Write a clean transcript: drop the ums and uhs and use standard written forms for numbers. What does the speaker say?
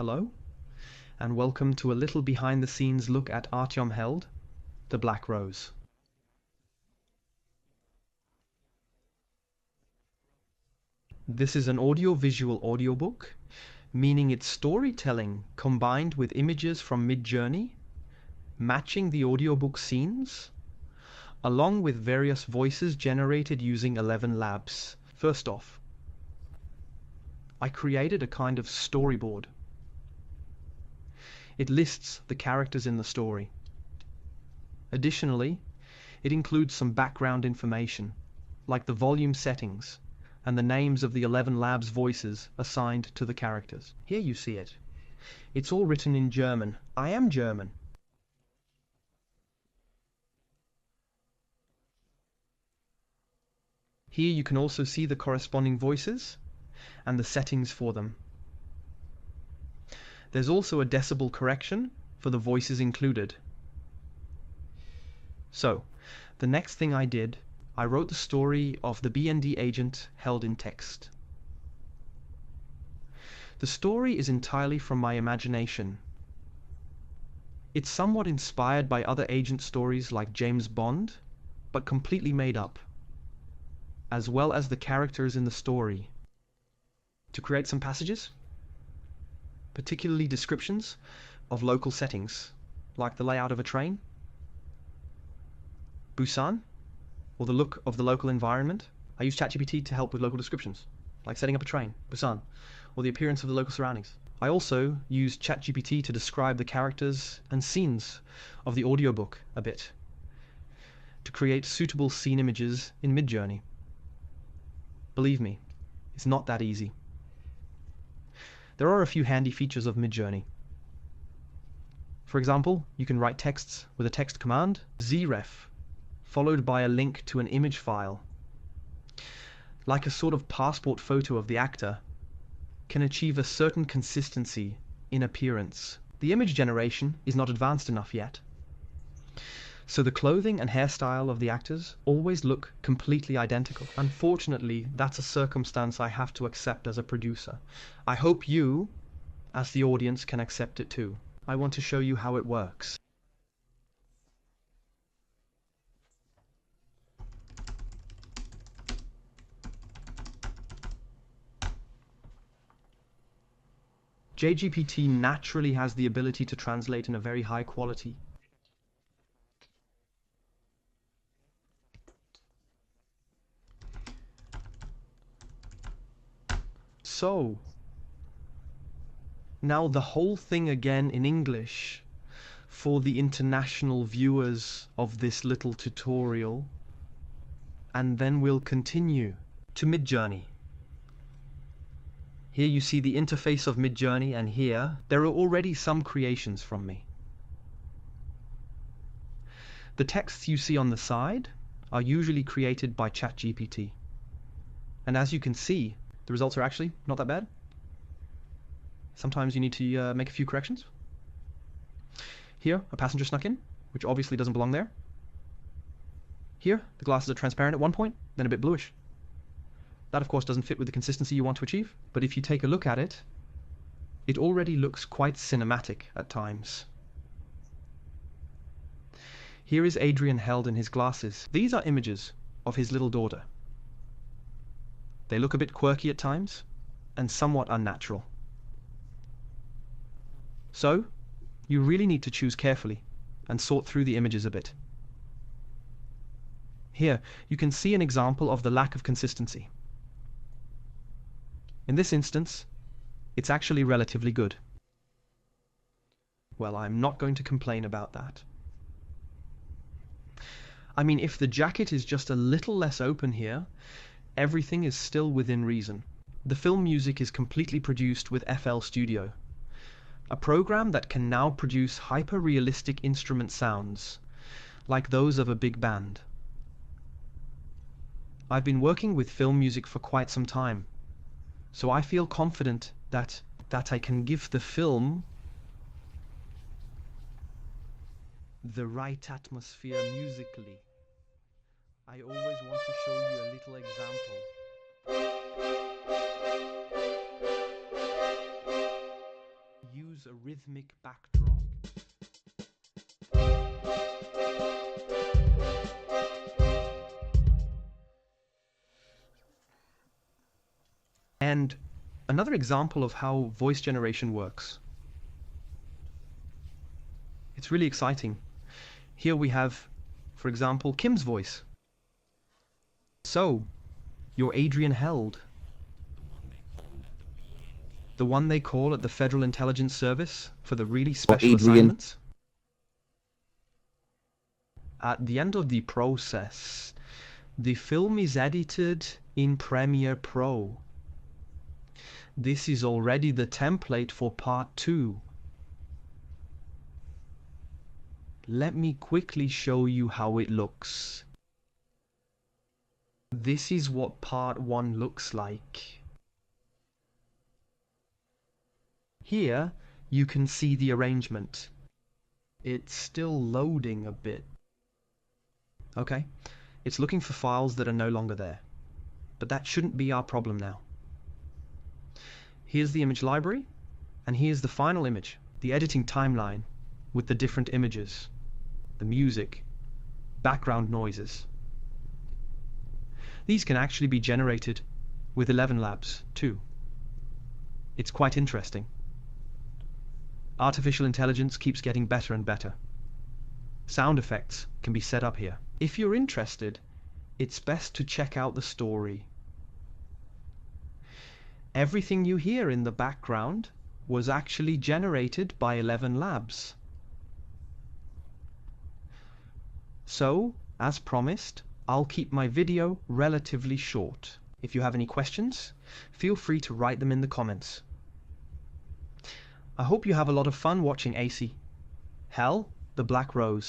Hello, and welcome to a little behind-the-scenes look at Helt, the Black Rose. This is an audio-visual audiobook, meaning it's storytelling combined with images from Midjourney, matching the audiobook scenes, along with various voices generated using Elevenlabs. First off, I created a kind of storyboard. It lists the characters in the story. Additionally, it includes some background information, like the volume settings and the names of the Elevenlabs voices assigned to the characters. Here you see it. It's all written in German. I am German. Here you can also see the corresponding voices and the settings for them. There's also a decibel correction for the voices included. So, the next thing I did, I wrote the story of the BND agent held in text. The story is entirely from my imagination. It's somewhat inspired by other agent stories like James Bond, but completely made up, as well as the characters in the story. To create some passages, particularly descriptions of local settings, like the layout of a train, Busan, or the look of the local environment. I use ChatGPT to help with local descriptions, like setting up a train, Busan, or the appearance of the local surroundings. I also use ChatGPT to describe the characters and scenes of the audiobook a bit, to create suitable scene images in Midjourney. Believe me, it's not that easy. There are a few handy features of Midjourney. For example, you can write texts with a text command, zref, followed by a link to an image file. Like a sort of passport photo of the actor, can achieve a certain consistency in appearance. The image generation is not advanced enough yet, so the clothing and hairstyle of the actors always look completely identical. Unfortunately, that's a circumstance I have to accept as a producer. I hope you, as the audience, can accept it too. I want to show you how it works. JGPT naturally has the ability to translate in a very high quality. So, now the whole thing again in English for the international viewers of this little tutorial, and then we'll continue to Midjourney. Here you see the interface of Midjourney, and here there are already some creations from me. The texts you see on the side are usually created by ChatGPT. And as you can see, the results are actually not that bad. Sometimes you need to make a few corrections. Here, a passenger snuck in, which obviously doesn't belong there. Here, the glasses are transparent at one point, then a bit bluish. That of course doesn't fit with the consistency you want to achieve, but if you take a look at it, it already looks quite cinematic at times. Here is Adrian held in his glasses. These are images of his little daughter. They look a bit quirky at times, and somewhat unnatural. So, you really need to choose carefully and sort through the images a bit. Here, you can see an example of the lack of consistency. In this instance, it's actually relatively good. Well, I'm not going to complain about that. I mean, if the jacket is just a little less open here, everything is still within reason. The film music is completely produced with FL Studio, a program that can now produce hyper-realistic instrument sounds, like those of a big band. I've been working with film music for quite some time, so I feel confident that I can give the film the right atmosphere musically. I always want to show you a little example. use a rhythmic backdrop. And another example of how voice generation works. It's really exciting. Here we have, for example, Kim's voice. So, you're Adrian Held, the one they call at the Federal Intelligence Service for the really special assignments? At the end of the process, the film is edited in Premiere Pro. This is already the template for part 2. Let me quickly show you how it looks. This is what part 1 looks like. Here you can see the arrangement. It's still loading a bit. Okay, it's looking for files that are no longer there. But that shouldn't be our problem now. Here's the image library, and here's the final image, the editing timeline with the different images, the music, background noises. These can actually be generated with Elevenlabs too. It's quite interesting. Artificial intelligence keeps getting better and better. Sound effects can be set up here. If you're interested, it's best to check out the story. Everything you hear in the background was actually generated by Elevenlabs. So, as promised, I'll keep my video relatively short. If you have any questions, feel free to write them in the comments. I hope you have a lot of fun watching AC. Hell, the Black Rose.